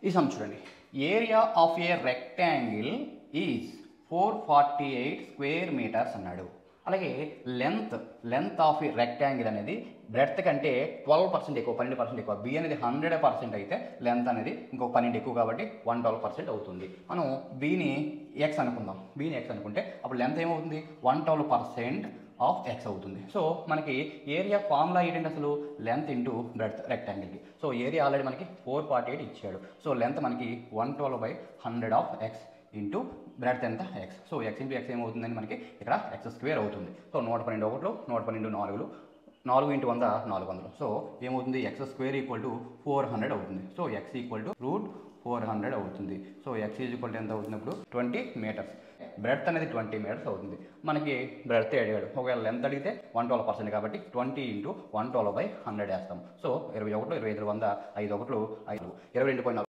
ఈ సమ్ చూడండి. Area of a rectangle is 448 square metres అన్నాడు. అలాగే లెంత్ ఆఫ్ ఈ రెక్టాంగిల్ అనేది బ్రెడ్త్ కంటే 12% ఎక్కువ, 12% ఎక్కువ. బి అనేది 100% అయితే లెంత్ అనేది ఇంకొక 12 ఎక్కువ కాబట్టి 112% అవుతుంది. మనం బీని ఎక్స్ అనుకుందాం. బీని ఎక్స్ అనుకుంటే అప్పుడు లెంత్ ఏమవుతుంది? 112% ఆఫ్ ఎక్స్ అవుతుంది. సో మనకి ఏరియా ఫార్ములా ఏంటంటే అసలు లెంత్ ఇంటూ బ్రెడ్త్ రెక్టాంగిల్కి. సో ఏరియా ఆల్రెడీ మనకి 448 ఇచ్చాడు. సో లెంత్ మనకి 112/100 ఆఫ్ ఎక్స్ ఇంటూ బ్రెడ్త్ ఎంత? X. So x into x ఏమవుతుందని మనకి ఇక్కడ ఎక్స్ స్క్వేర్ అవుతుంది. సో 112 ఒకట్లు, 112 4లు, 4 ఇంటూ 100 400. సో ఏమవుతుంది? ఎక్స్ స్క్వేర్ ఈక్వల్ టు 400 అవుతుంది. సో ఎక్స్ ఈక్వల్ టు √400 అవుతుంది. So x is equal to ఎంత అవుతుంది ఇప్పుడు? 20 మీటర్స్. బ్రెడ్త్ అనేది 20 మీటర్స్ అవుతుంది. మనకి బ్రెడ్త్ అడిగాడు. ఒకవేళ లెంత్ అడిగితే 112% కాబట్టి 20 ఇంటూ 112/100 వేస్తాం. సో 21, 25, 100, 5 ఒకట్లు 5, 22.4